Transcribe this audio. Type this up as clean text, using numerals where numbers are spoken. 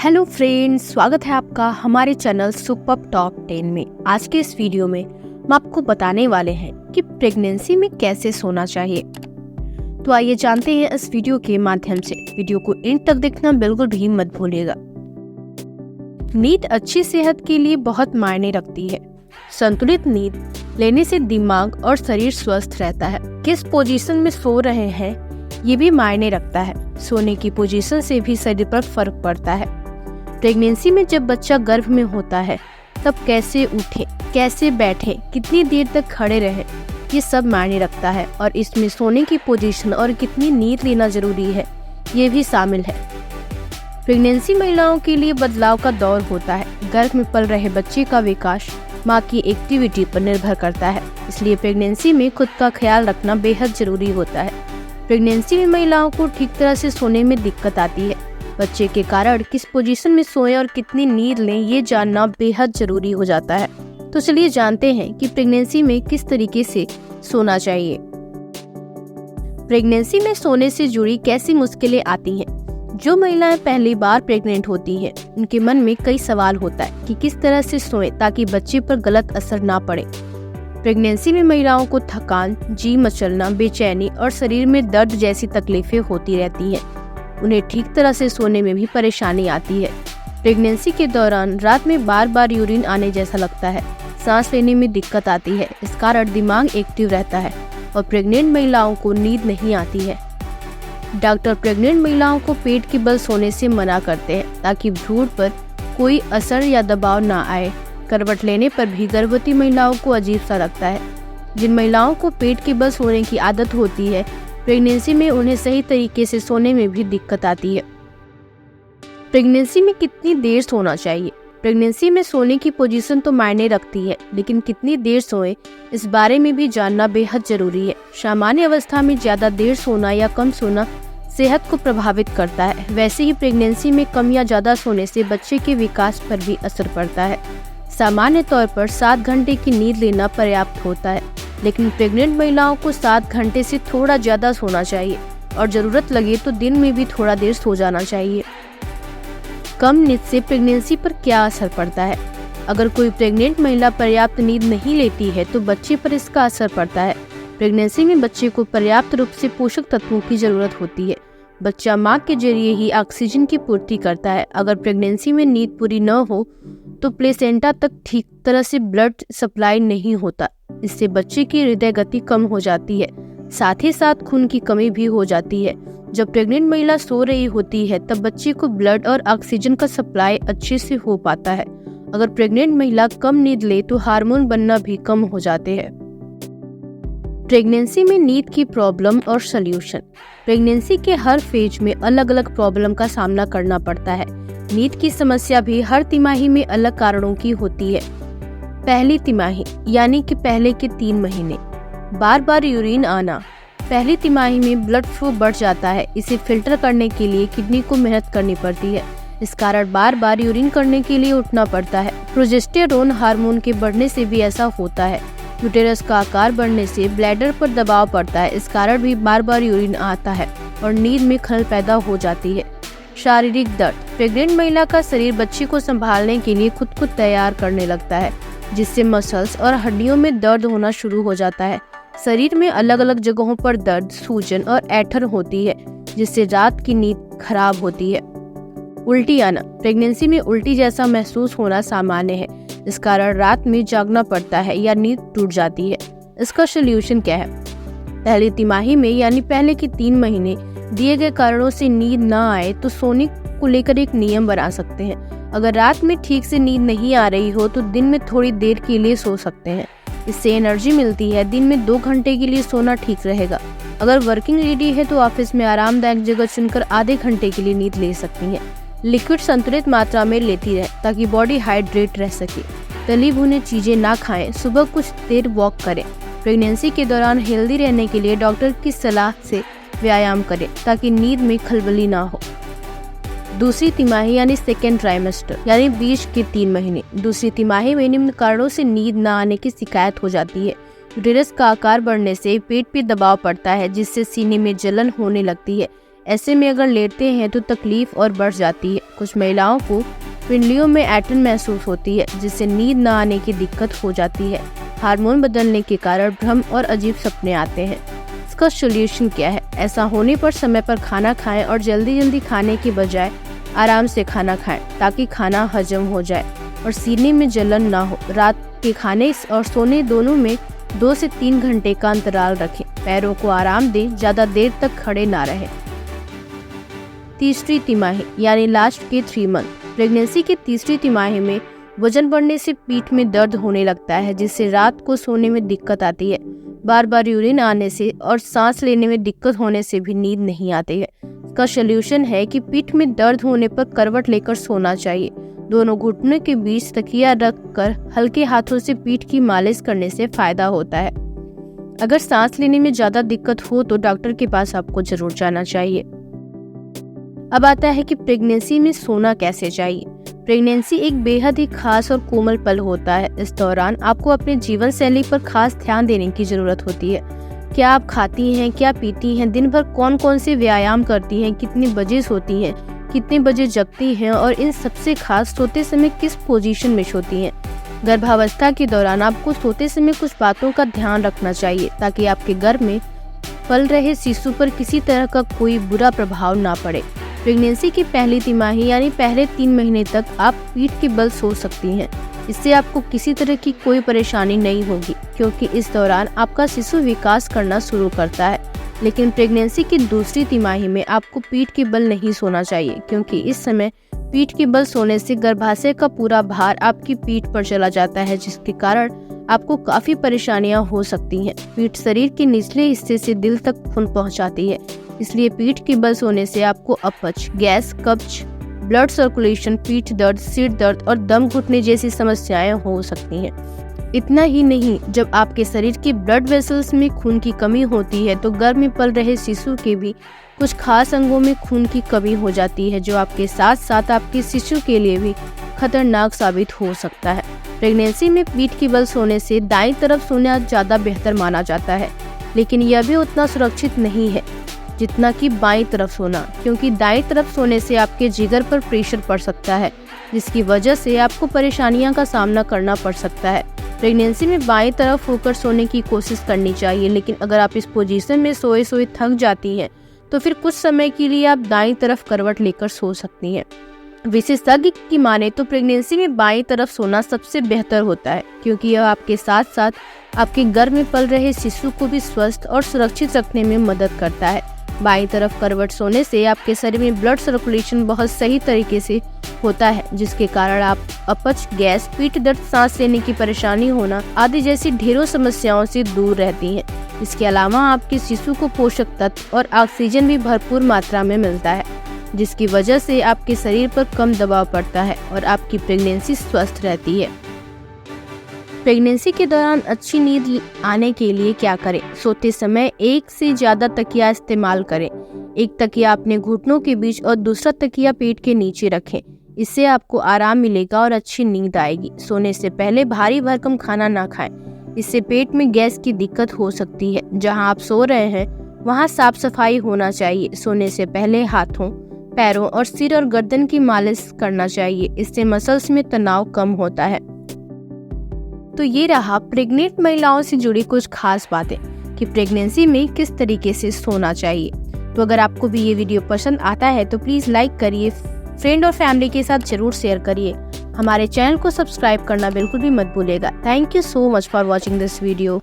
Hello friends, स्वागत है आपका हमारे चैनल सुपर टॉप 10 में। आज के इस वीडियो में हम आपको बताने वाले हैं कि प्रेगनेंसी में कैसे सोना चाहिए। तो आइए जानते हैं इस वीडियो के माध्यम से। वीडियो को एंड तक देखना बिल्कुल भी मत भूलिएगा। नींद अच्छी सेहत के लिए बहुत मायने रखती है। संतुलित नींद लेने से दिमाग और शरीर स्वस्थ रहता है। किस पोजीशन में सो रहे हैं ये भी मायने रखता है। सोने की पोजीशन से भी शरीर पर फर्क पड़ता है। प्रेगनेंसी में जब बच्चा गर्भ में होता है तब कैसे उठे, कैसे बैठे, कितनी देर तक खड़े रहे, ये सब मायने रखता है। और इसमें सोने की पोजीशन और कितनी नींद लेना जरूरी है ये भी शामिल है। प्रेगनेंसी महिलाओं के लिए बदलाव का दौर होता है। गर्भ में पल रहे बच्चे का विकास माँ की एक्टिविटी पर निर्भर करता है, इसलिए प्रेगनेंसी में खुद का ख्याल रखना बेहद जरूरी होता है। प्रेगनेंसी में महिलाओं को ठीक तरह से सोने में दिक्कत आती है। बच्चे के कारण किस पोजीशन में सोएं और कितनी नींद लें ये जानना बेहद जरूरी हो जाता है। तो चलिए जानते हैं कि प्रेगनेंसी में किस तरीके से सोना चाहिए। प्रेगनेंसी में सोने से जुड़ी कैसी मुश्किलें आती हैं। जो महिलाएं पहली बार प्रेग्नेंट होती हैं उनके मन में कई सवाल होता है कि किस तरह से सोएं ताकि बच्चे पर गलत असर ना पड़े। प्रेगनेंसी में महिलाओं को थकान, जी मचलना, बेचैनी और शरीर में दर्द जैसी तकलीफें होती रहती हैं। उन्हें ठीक तरह से सोने में भी परेशानी आती है। प्रेगनेंसी के दौरान रात में बार बार यूरिन आने जैसा लगता है। सांस लेने में दिक्कत आती है। इस कारण दिमाग एक्टिव रहता है और प्रेग्नेंट महिलाओं को नींद नहीं आती है। डॉक्टर प्रेग्नेंट महिलाओं को पेट के बल सोने से मना करते हैं ताकि भ्रूण पर कोई असर या दबाव ना आए। करवट लेने पर भी गर्भवती महिलाओं को अजीब सा लगता है। जिन महिलाओं को पेट के बल सोने की आदत होती है प्रेगनेंसी में उन्हें सही तरीके से सोने में भी दिक्कत आती है। प्रेगनेंसी में कितनी देर सोना चाहिए। प्रेगनेंसी में सोने की पोजीशन तो मायने रखती है, लेकिन कितनी देर सोएं इस बारे में भी जानना बेहद जरूरी है। सामान्य अवस्था में ज्यादा देर सोना या कम सोना सेहत को प्रभावित करता है। वैसे ही प्रेगनेंसी में कम या ज्यादा सोने से बच्चे के विकास पर भी असर पड़ता है। सामान्य तौर पर 7 घंटे की नींद लेना पर्याप्त होता है, लेकिन प्रेग्नेंट महिलाओं को 7 घंटे से थोड़ा ज्यादा सोना चाहिए और जरूरत लगे तो दिन में भी थोड़ा देर सो जाना चाहिए। कम नींद से प्रेगनेंसी पर क्या असर पड़ता है। अगर कोई प्रेग्नेंट महिला पर्याप्त नींद नहीं लेती है तो बच्चे पर इसका असर पड़ता है। प्रेगनेंसी में बच्चे को पर्याप्त रूप से पोषक तत्वों की जरूरत होती है। बच्चा माँ के जरिए ही ऑक्सीजन की पूर्ति करता है। अगर प्रेगनेंसी में नींद पूरी न हो तो प्लेसेंटा तक ठीक तरह से ब्लड सप्लाई नहीं होता। इससे बच्चे की हृदय गति कम हो जाती है। साथ ही साथ खून की कमी भी हो जाती है। जब प्रेग्नेंट महिला सो रही होती है तब बच्चे को ब्लड और ऑक्सीजन का सप्लाई अच्छे से हो पाता है। अगर प्रेग्नेंट महिला कम नींद ले तो हार्मोन बनना भी कम हो जाते हैं। प्रेगनेंसी में नींद की प्रॉब्लम और सल्यूशन। प्रेगनेंसी के हर फेज में अलग अलग प्रॉब्लम का सामना करना पड़ता है। नींद की समस्या भी हर तिमाही में अलग कारणों की होती है। पहली तिमाही यानी कि पहले के 3 महीने। बार बार यूरिन आना। पहली तिमाही में ब्लड फ्लो बढ़ जाता है। इसे फिल्टर करने के लिए किडनी को मेहनत करनी पड़ती है। इस कारण बार बार यूरिन करने के लिए उठना पड़ता है। प्रोजेस्टेरोन हार्मोन के बढ़ने से भी ऐसा होता है। यूटेरस का आकार बढ़ने से ब्लैडर पर दबाव पड़ता है। इस कारण भी बार बार यूरिन आता है और नींद में खलल पैदा हो जाती है। शारीरिक दर्द। प्रेग्नेंट महिला का शरीर बच्चे को संभालने के लिए खुद को तैयार करने लगता है, जिससे मसल्स और हड्डियों में दर्द होना शुरू हो जाता है। शरीर में अलग अलग जगहों पर दर्द, सूजन और ऐंठन होती है, जिससे रात की नींद खराब होती है। उल्टी आना। प्रेगनेंसी में उल्टी जैसा महसूस होना सामान्य है। इस कारण रात में जागना पड़ता है या नींद टूट जाती है। इसका सल्यूशन क्या है। पहली तिमाही में यानी पहले के 3 महीने दिए गए कारणों से नींद न आए तो सोने को लेकर एक नियम बना सकते हैं। अगर रात में ठीक से नींद नहीं आ रही हो तो दिन में थोड़ी देर के लिए सो सकते हैं। इससे एनर्जी मिलती है। दिन में 2 घंटे के लिए सोना ठीक रहेगा। अगर वर्किंग लेडी है तो ऑफिस में आरामदायक जगह चुनकर आधे घंटे के लिए नींद ले सकती हैं। लिक्विड संतुलित मात्रा में लेती रहे ताकि बॉडी हाइड्रेट रह सके। तली भुनी चीजें ना खाएं। सुबह कुछ देर वॉक करें। प्रेगनेंसी के दौरान हेल्दी रहने के लिए डॉक्टर की सलाह से व्यायाम करें ताकि नींद में खलबली ना हो। दूसरी तिमाही यानी सेकेंड ट्राइमेस्टर यानी बीच के 3 महीने। दूसरी तिमाही में निम्न कारणों से नींद न आने की शिकायत हो जाती है। यूटेरस का आकार बढ़ने से पेट पे दबाव पड़ता है, जिससे सीने में जलन होने लगती है। ऐसे में अगर लेटते हैं तो तकलीफ और बढ़ जाती है। कुछ महिलाओं को पिंडलियों में ऐंठन महसूस होती है, जिससे नींद न आने की दिक्कत हो जाती है। हार्मोन बदलने के कारण भ्रम और अजीब सपने आते हैं। इसका सॉल्यूशन क्या है? ऐसा होने पर समय पर खाना खाएं और जल्दी जल्दी खाने के बजाय आराम से खाना खाएं, ताकि खाना हजम हो जाए और सीने में जलन ना हो। रात के खाने और सोने दोनों में 2 से 3 घंटे का अंतराल रखें। पैरों को आराम दें, ज्यादा देर तक खड़े ना रहें। तीसरी तिमाही यानी लास्ट के 3 मंथ। प्रेगनेंसी की तीसरी तिमाही में वजन बढ़ने से पीठ में दर्द होने लगता है, जिससे रात को सोने में दिक्कत आती है। बार बार यूरिन आने से और सांस लेने में दिक्कत होने से भी नींद नहीं आती है। इसका सलूशन है कि पीठ में दर्द होने पर करवट लेकर सोना चाहिए। दोनों घुटनों के बीच तकिया रखकर हल्के हाथों से पीठ की मालिश करने से फायदा होता है। अगर सांस लेने में ज्यादा दिक्कत हो तो डॉक्टर के पास आपको जरूर जाना चाहिए। अब आता है कि प्रेगनेंसी में सोना कैसे चाहिए। प्रेगनेंसी एक बेहद ही खास और कोमल पल होता है। इस दौरान आपको अपने जीवन शैली पर खास ध्यान देने की जरूरत होती है। क्या आप खाती हैं, क्या पीती हैं, दिन भर कौन कौन से व्यायाम करती हैं, कितने बजे सोती हैं, कितने बजे जगती हैं और इन सबसे खास सोते समय किस पोजीशन में सोती हैं। गर्भावस्था के दौरान आपको सोते समय कुछ बातों का ध्यान रखना चाहिए, ताकि आपके गर्भ में पल रहे शिशु पर किसी तरह का कोई बुरा प्रभाव ना पड़े। प्रेगनेंसी की पहली तिमाही यानी पहले 3 महीने तक आप पीठ के बल सो सकती हैं। इससे आपको किसी तरह की कोई परेशानी नहीं होगी, क्योंकि इस दौरान आपका शिशु विकास करना शुरू करता है। लेकिन प्रेगनेंसी की दूसरी तिमाही में आपको पीठ के बल नहीं सोना चाहिए, क्योंकि इस समय पीठ के बल सोने से गर्भाशय का पूरा भार आपकी पीठ पर चला जाता है, जिसके कारण आपको काफी परेशानियां हो सकती हैं। पीठ शरीर के निचले हिस्से से दिल तक खून पहुंचाती है, इसलिए पीठ के बल सोने से आपको अपच, गैस, कब्ज, ब्लड सर्कुलेशन, पीठ दर्द, सिर दर्द और दम घुटने जैसी समस्याएं हो सकती हैं। इतना ही नहीं, जब आपके शरीर के ब्लड वेसल्स में खून की कमी होती है तो गर्भ में पल रहे शिशु के भी कुछ खास अंगों में खून की कमी हो जाती है, जो आपके साथ साथ आपके शिशु के लिए भी खतरनाक साबित हो सकता है। प्रेगनेंसी में पीठ के बल सोने से दाईं तरफ सोना ज्यादा बेहतर माना जाता है, लेकिन यह भी उतना सुरक्षित नहीं है जितना कि बाईं तरफ सोना, क्योंकि दाईं तरफ सोने से आपके जिगर पर प्रेशर पड़ सकता है, जिसकी वजह से आपको परेशानियों का सामना करना पड़ सकता है। प्रेगनेंसी में बाईं तरफ होकर सोने की कोशिश करनी चाहिए, लेकिन अगर आप इस पोजीशन में सोए सोए थक जाती हैं तो फिर कुछ समय के लिए आप दाईं तरफ करवट लेकर सो सकती हैं। विशेषज्ञ की माने तो प्रेगनेंसी में बाईं तरफ सोना सबसे बेहतर होता है, क्योंकि यह आपके साथ साथ आपके गर्भ में पल रहे शिशु को भी स्वस्थ और सुरक्षित रखने में मदद करता है। बाईं तरफ करवट सोने से आपके शरीर में ब्लड सर्कुलेशन बहुत सही तरीके से होता है, जिसके कारण आप अपच, गैस, पीठ दर्द, सांस लेने की परेशानी होना आदि जैसी ढेरों समस्याओं से दूर रहती हैं। इसके अलावा आपके शिशु को पोषक तत्व और ऑक्सीजन भी भरपूर मात्रा में मिलता है, जिसकी वजह से आपके शरीर पर कम दबाव पड़ता है और आपकी प्रेगनेंसी स्वस्थ रहती है। प्रेगनेंसी के दौरान अच्छी नींद आने के लिए क्या करें? सोते समय एक से ज्यादा तकिया इस्तेमाल करें। एक तकिया अपने घुटनों के बीच और दूसरा तकिया पेट के नीचे रखें। इससे आपको आराम मिलेगा और अच्छी नींद आएगी। सोने से पहले भारी भरकम खाना ना खाएं, इससे पेट में गैस की दिक्कत हो सकती है। जहां आप सो रहे हैं वहां साफ सफाई होना चाहिए। सोने से पहले हाथों, पैरों और सिर और गर्दन की मालिश करना चाहिए, इससे मसल्स में तनाव कम होता है। तो ये रहा प्रेग्नेंट महिलाओं से जुड़ी कुछ खास बातें कि प्रेगनेंसी में किस तरीके से सोना चाहिए। तो अगर आपको भी ये वीडियो पसंद आता है तो प्लीज लाइक करिए, फ्रेंड और फैमिली के साथ जरूर शेयर करिए। हमारे चैनल को सब्सक्राइब करना बिल्कुल भी मत भूलिएगा। Thank you so much for watching this video.